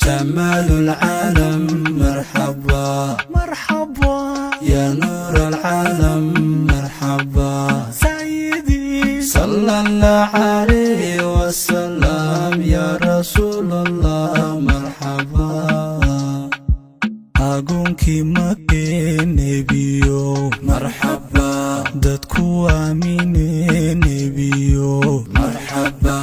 جمال العالم مرحبا مرحبا يا نور العالم مرحبا سيدي صلى الله عليه وسلم يا رسول الله مرحبا أقومكي مكي نبيو مرحبا دادكو آميني نبيو مرحبا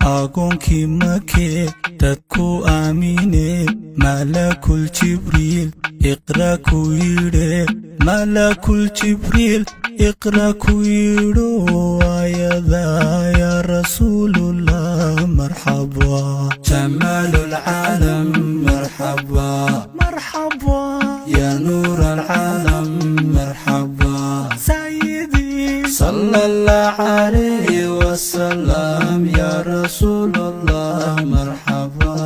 أقومكي مكي دادكو آميني ملك الجبريل اقرأ كويري ملك الجبريل اقرأ كويرو آيذا يا رسول الله مرحبا جمال العالم مرحبا مرحبا يا نور العالم مرحبا سيدي صلى الله عليه وسلم يا رسول الله مرحبا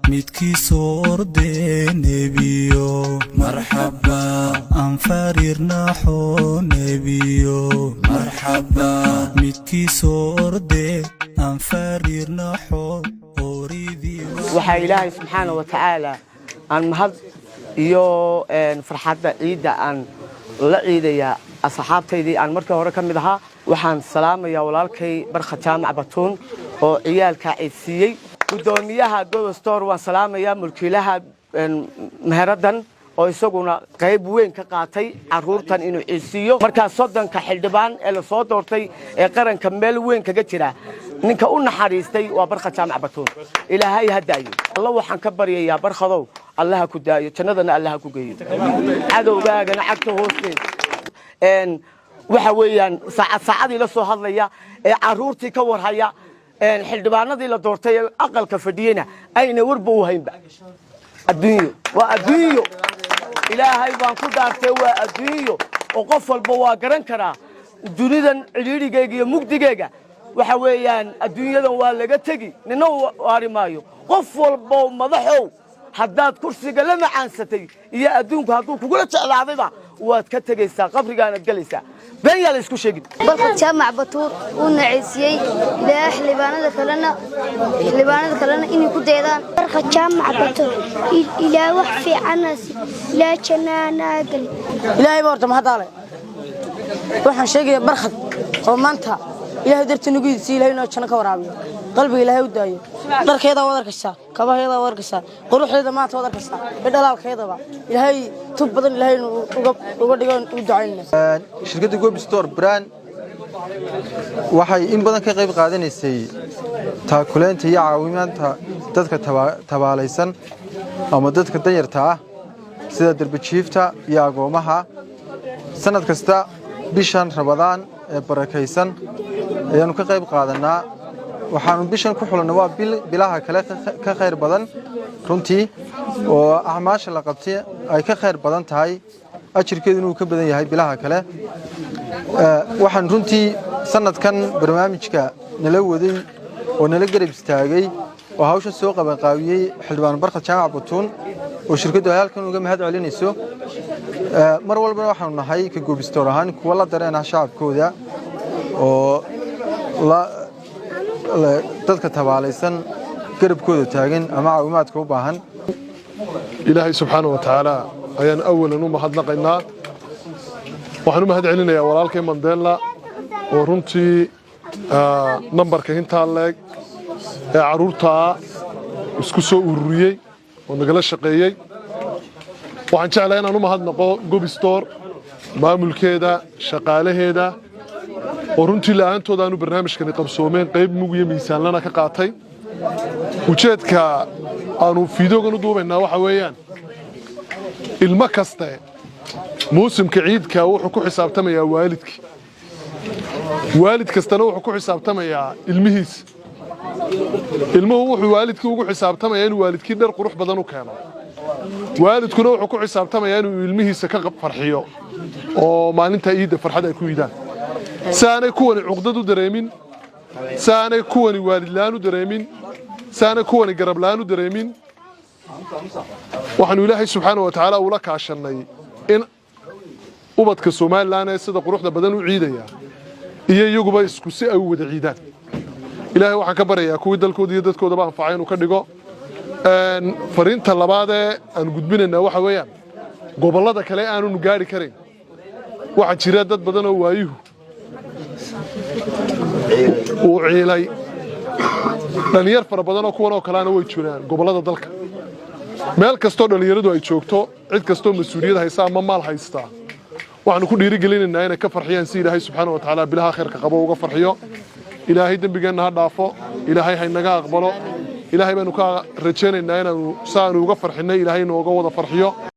متكي صور دي نبيو مرحبا أنفرير نحو نبيو مرحبا متكي صور دي أنفرير نحو أريدي وحي إلهي سبحانه وتعالى أن مهد iyo farxadda ciida aan la ciidaya asxaabtaydii aan markii hore ka mid ahaa waxaan salaamayaa walaalkay barkha jaamac batuun oo ciyaalka ciidsiiyay gudoomiyaha Godostore waan salaamayaa mulkiilaha maharadan oo isaguna qayb weyn ka qaatay caruurtan inuu ciidsiiyo marka soddonka xildhibaan ee la soo doortay ee qaranka meel weyn kaga jira ninka u naxariistay waa barkha jaamac batuun ilaahay hadaayo Allah waxaan ka baryayaa barkhadow الله كدايو جنادنا الله كوجيو عدو باجنا عكته هوستين waxa weeyaan saacadii la soo hadlaya ee caruurtii ka warhaya xildhibaanadii la doortay aqalka fadhiyana ayna warba u haynba adduunyo waa adduunyo ilaahay baan ku daartay waa adduunyo oo qof walba waa garan karaa dunidan ciriirigeega iyo mugdigeega waxa weeyaan adduunyadan waa laga tagi nina waari maayo qof walba madaxow haddaad kursiga la macaansatay iyo adduunku hadduu kugula jeclaadayba waad ka tegaysaa qabrigaanaad galaysaa been yaa la isku sheegin barkha jaamac batuur uu naciisiyey ilaa xildhibaanada kalena inay ku deedaan barkha jaamac batuur ilaa wax fiicanas ilaa janaana gali ilaahay boorta mahadale waxaan sheegay barkha oo maanta ilaahay dartii nagu yidhi ilaahay inoo janno ka waraabiyo qalbiga ilaahay u daayo dharkeeda wada arkaysaa kabaheeda wada arkaysaa quruxdeeda maanta wada arkaysaa bidhalaalkeedaba ilaahay tub badan ilaahay uga dhigan u ducaynaa shirkadda Godostore brand waxay in badan ka qayb qaadanaysay taakuleenta iyo caawimaanta dadka tabaalaysan ama dadka danyarta ah sida darbijiifta iyo agoomaha sanad kasta bishan Ramadaan ee barakaysan ayaanu ka qayb qaadanaa waxaanu bishan ku xulanaa waa bilaha kale ka khayr badan runtii oo ahmaasha la qabtay ay ka khayr badan tahay ajirkeedu inuu ka badan yahay bilaha kale waxaan runtii sanadkan barnaamijka nala waday oo nala garab istaagay oo hawsha soo qaban qaawiyay xildhibaan barkha jaamac batuun oo shirkadu halkan uga mahad celinayso mar walba waxaanu nahay ka Godostore ahaan kuwa la dareena shacabkooda oo dadka tabaalaysan garabkooda taagan ama caawimaadka u baahan ilaahay subxaanahu wa tacaala ayaan awalan u mahadnaqaynaa waxaan u mahad celinayaa walaalkay Mandela oo runtii nambarka intaa leeg ee caruurta isku soo ururiyay oo nagala shaqeeyay waxaan jeclahay inaan u mahadnaqo Godostore maamulkeeda shaqaalaheeda oo runtii la'aantooda aanu barnaamijkan qabsoomeen qayb mug iyo miisaanlana ka qaatay ujeedka aanu fiidoogan u duubaynaa waxa weeyaan ilmo kaste muusimka ciidka wuxuu ku xisaabtamayaa waalidkii waalid kastana wuxuu ku xisaabtamayaa ilmihiisa ilmuhu wuxuu waalidkii ugu xisaabtamayaa inuu waalidkii dhar qurux badan u keeno waalidkuna wuxuu ku xisaabtamayaa inuu ilmihiisa ka farxiyo oo maalinta ciidda farxad ay ku yidaan saanay kuwani cuqdad u dareemin saanay kuwani waalid la'aan u dareemin saanay kuwani garab la'aan u dareemin waxaanu ilaahay subxaanahu wa tacaala ula kaashanay in ubadka Soomaaliland ee sida quruxda badan u ciidaya iyo iyaguba isku si ay u wada ciidaan ilaahay waxaan ka baryayaa kuwii dalkooda iyo dadkoodaba anfacay inuu ka dhigo fariinta labaad ee aan gudbinayna waxa weeyaan gobolada kale aanu gaari karin waxa jira dad badan oo waayuhu uu ciilay dhalinyar fara badan oo kuwan oo kaleana way jiraan gobolada dalka meel kastoo dhalinyaradu ay joogto cid kastoo mas'uuliyad haysa ama maal haysta waxaanu ku dhiirigelinaynaa inay ka farxiyaan si Ilaahay subxaanahu wa ta'aala bilaha khayrka qabo uga farxiyo Ilaahay dambigeena ha dhaafo Ilaahay haynaga aqbalo Ilaahay baanu ka rajaynaynaa inaanu saanu uga farxinay Ilaahay nooga wada farxiyo